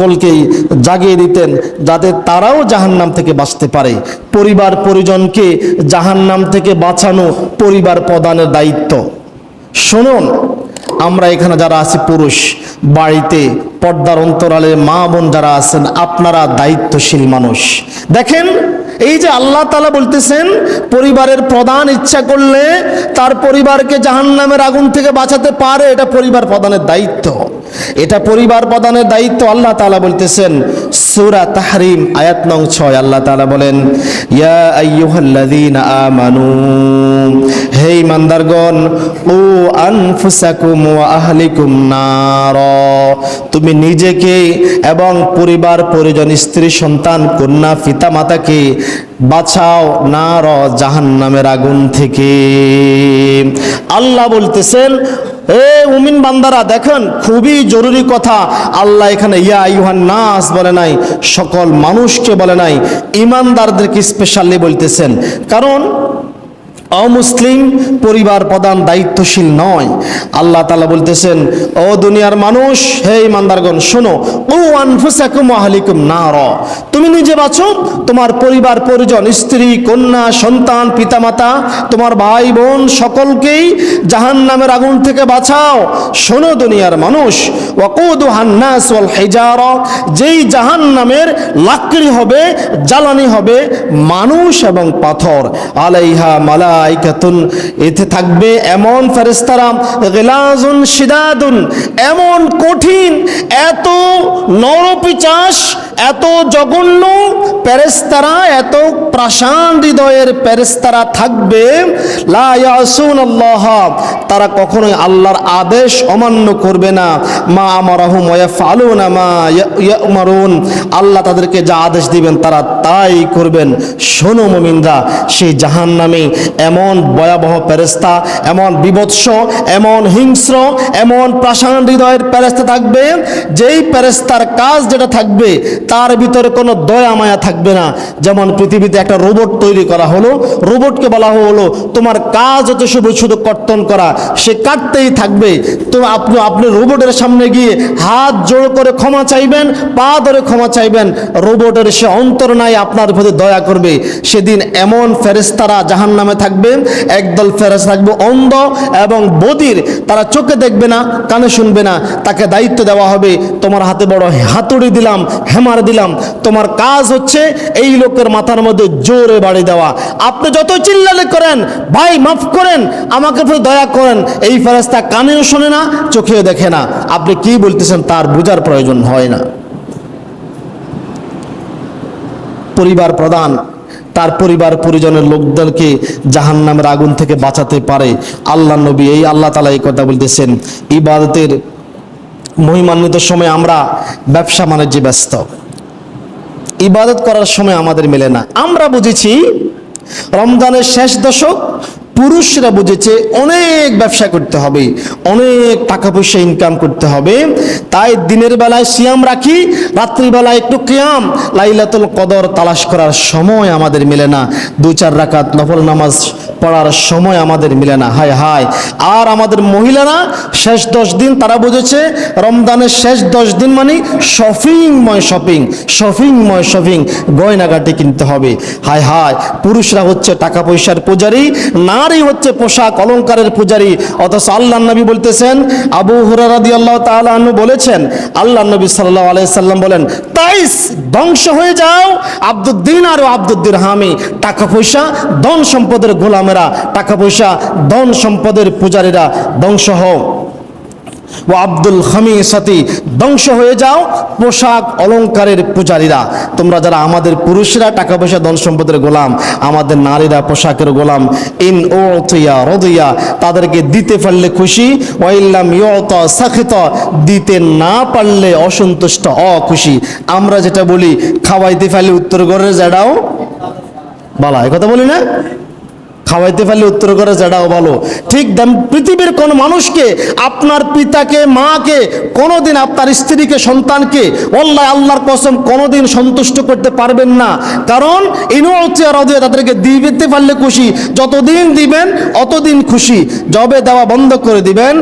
সকলকেই জাগিয়ে দিতেন যাতে তারাও জাহান্নাম থেকে বাঁচতে পারে। পরিবার পরিজনকে জাহান্নাম থেকে বাঁচানো পরিবার প্রধানের দায়িত্ব। শুনুন, আমরা এখানে যারা আছি পুরুষ, বাড়িতে পর্দার অন্তরালে মা বোন যারা আছেন, আপনারা দায়িত্বশীল মানুষ। দেখেন, এই যে আল্লাহ তাআলা বলতেছেন পরিবারের প্রধান ইচ্ছা করলে তার পরিবারকে জাহান্নামের আগুন থেকে বাঁচাতে পারে, এটা পরিবার প্রধানের দায়িত্ব। এটা পরিবার প্রধানের দায়িত্ব। আল্লাহ তাআলা বলতেছেন সূরা তাহরিম আয়াত নং 6, আল্লাহ তাআলা বলেন, ইয়া আইয়ুহাল্লাযীনা আমানু, হে ঈমানদারগণ, ও আনফুসাকুম ওয়া আহলিকুম নার, তুমি নিজেকে এবং পরিবার পরিজন, স্ত্রী সন্তান কন্যা পিতা মাতাকে বাঁচাও নার, জাহান্নামের আগুন থেকে। আল্লাহ বলতেছেন, এ মুমিন বান্দারা, দেখেন খুবই জরুরি কথা। আল্লাহ এখানে ইয়া আইয়ুহান নাস বলে নাই, সকল মানুষকে বলে নাই, ঈমানদারদেরকে স্পেশালি বলতেছেন। কারণ অমুসলিম পরিবার প্রধান দায়িত্বশীল নয়। আল্লাহ তাআলা বলতেছেন, ও দুনিয়ার মানুষ, হে ঈমানদারগণ, শোনো, ও আনফুসাকুম ওয়া আহলিকুম নার, তুমি নিজে বাঁচো, তোমার পরিবার পরিজন, স্ত্রী কন্যা সন্তান পিতামাতা, তোমার ভাই বোন সকলকেই জাহান্নামের আগুন থেকে বাঁচাও। শোনো দুনিয়ার মানুষ, ওয়াকুদুহান নাস ওয়াল হিজারা, যেই জাহান্নামের লাকড়ি হবে, জ্বালানি হবে মানুষ এবং পাথর, আলাইহা মালাইকাতুন, এতে থাকবে এমন ফেরেশতারা, গিলাজুন শিদাদুন, এমন কঠিন, এত নরপিচাস, এত জঘন্য ফেরেশতারা, এত প্রাসান হৃদয়ের ফেরেশতারা থাকবে, লা ইয়াসুনাল্লাহ, তারা কখনোই আল্লাহর আদেশ অমান্য করবে না, মা আমারাহুম ওয়া ইয়াফআলুনা মা ইয়ামারুন, আল্লাহ তাদেরকে যা আদেশ দিবেন তারা তাই করবেন। শোনো মুমিনরা, সেই জাহান্নামে এমন ভয়াবহ ফেরেশতা, এমন বিভৎস, এমন হিংস্র, এমন প্রাসান হৃদয়ের ফেরেশতা থাকবে, যেই ফেরেশতার কাজ যেটা থাকবে তার ভিতরে কোনো দয়া মায়া থাকবে না। যেমন পৃথিবীতে একটা রোবট তৈরি করা হলো, রোবটকে বলা হলো তোমার কাজ হচ্ছে শুধু কর্তন করা, সে কাটতেই থাকবে। তো আপনি রোবটের সামনে গিয়ে হাত জোড় করে ক্ষমা চাইবেন, পা ধরে ক্ষমা চাইবেন, রোবটের সে অন্তর নাই আপনার প্রতি দয়া করবে। সেদিন এমন ফেরেশতারা জাহান্নামে থাকবে, একদল ফেরেশতা থাকবে অন্ধ এবং বধির, তারা চোখে দেখবে না, কানে শুনবে না। তাকে দায়িত্ব দেওয়া হবে, তোমার হাতে বড় হাতুড়ি দিলাম, হেমার দিলাম, তোমার কাজ হচ্ছে এই লোকের মাথার মধ্যে জোরে বাড়ি দেওয়া। আপনি যত চিল্লালে করেন, ভাই মাফ করেন, আমাকে দয়া করেন, এই ফেরেশতা কানেও শোনে না, চোখেও দেখে না, আপনি কি বলতেছেন তার বোঝার প্রয়োজন হয় না। পরিবার প্রধান তার পরিবার পরিজনের লোকদেরকে জাহান্নামের আগুন থেকে বাঁচাতে পারে। আল্লাহ নবী, এই আল্লাহ তাআলা এই কথা বলতেছেন। ইবাদতের মহিমান্বিত সময় আমরা ব্যবসা বাণিজ্যে ব্যস্ত, ইবাদত করার সময় আমাদের মেলে না। আমরা বুঝেছি রমজানের শেষ দশক, পুরুষরা বুঝেছে অনেক ব্যবসা করতে হবে, অনেক টাকা পয়সা ইনকাম করতে হবে, তাই দিনের বেলায় সিয়াম রাখি, রাত্রিবেলায় একটু কিয়াম, লাইলাতুল কদর তালাশ করার সময় আমাদের মিলে না, 2-4 রাকাত নফল নামাজ পড়ার সময় আমাদের মিলে না। হায় হায়। আর আমাদের মহিলারা শেষ 10 দিন তারা বুঝেছে রমজানের শেষ 10 দিন মানে শপিং, গয়নাগাটি কিনতে হবে। হায় হায়, পুরুষরা হচ্ছে টাকা পয়সার পূজারী, নারী হচ্ছে পোশাক অলংকারের পূজারী। অথচ আল্লাহর নবী বলতেছেন, আবু হুরায়রা রাদিয়াল্লাহু তাআলা আনহু বলেছেন, আল্লাহর নবী সাল্লাল্লাহু আলাইহি সাল্লাম বলেন, তাইস, ধ্বংস হয়ে যাও, আব্দুদ দিনার ও আব্দুদ দিরহামি, টাকা পয়সা ধন সম্পদের গোলামেরা, টাকা পয়সা ধন সম্পদের পূজারীরা ধ্বংস হও। ও আব্দুল খামিসাতি, ধ্বংস হয়ে যাও পোশাক অলংকারের পূজারীরা। তোমরা যারা আমাদের পুরুষরা টাকা পয়সা ধন সম্পদের গোলাম, আমাদের নারীরা পোশাকের গোলাম। ইন উতিয়া রাদিয়া, তাদেরকে দিতে পারলে খুশি, ওয়াইল্লাম ইউতা সাখিতা, দিতে না পারলে অসন্তুষ্ট অখুশি। আমরা যেটা বলি, খাওয়াইতে পারলে উত্তর ঘরের যাড়াও বালা, এই কথা বলি না? খাওয়াইতে পারলে উত্তর করে যেটাও ভালো। ঠিক পৃথিবীর কোন মানুষকে, আপনার পিতাকে, মাকে, কোনোদিন আপনার স্ত্রীকে, সন্তানকে আল্লাহর কসম কোনোদিন সন্তুষ্ট করতে পারবেন না। কারণ তাদেরকে দিতে পারলে খুশি, যতদিন দিবেন অতদিন খুশি, যবে দেওয়া বন্ধ করে দিবেন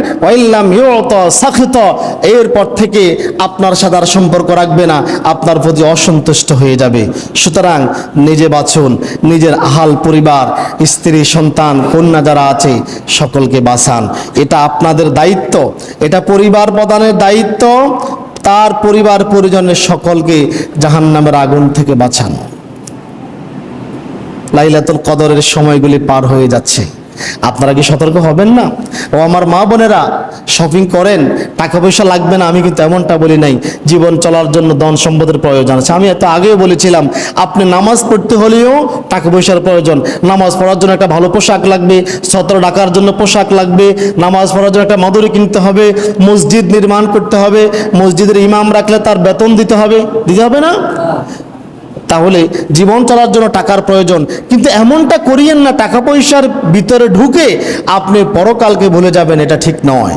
এরপর থেকে আপনার সাথে আর সম্পর্ক রাখবে না, আপনার প্রতি অসন্তুষ্ট হয়ে যাবে। সুতরাং নিজে বাঁচুন, নিজের আহাল পরিবার, স্ত্রী, সন্তান, কন্যা যারা আছে সকলকে বাঁচান। এটা আপনাদের দায়িত্ব, এটা পরিবার প্রধানের দায়িত্ব। তার পরিবার পরিজনের সকলকে জাহান্নামের আগুন থেকে বাঁচান। লাইলাতুল কদরের সময়গুলি পার হয়ে যাচ্ছে, আপনারা কি সতর্ক হবেন না? ও আমার মা বোনেরা, শপিং করেন, টাকা পয়সা লাগবে না আমি কিন্তু এমনটা বলি নাই। জীবন চলার জন্য ধন সম্পদের প্রয়োজন আছে। আমি এত আগেও বলেছিলাম, আপনি নামাজ পড়তে হলেও টাকা পয়সার প্রয়োজন। নামাজ পড়ার জন্য একটা ভালো পোশাক লাগবে, ছত্র ঢাকার জন্য পোশাক লাগবে, নামাজ পড়ার জন্য একটা মাদুরি কিনতে হবে, মসজিদ নির্মাণ করতে হবে, মসজিদের ইমাম রাখলে তার বেতন দিতে হবে না? তাহলে জীবন চলার জন্য টাকার প্রয়োজন। কিন্তু এমনটা করিয়েন না টাকা পয়সার ভিতরে ঢুকে আপনি পরকালকে ভুলে যাবেন, এটা ঠিক নয়।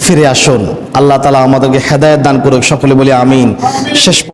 ফিরে আসুন। আল্লাহ তাআলা আমাদেরকে হেদায়েত দান করুক, সকলে বলি আমিন। শেষ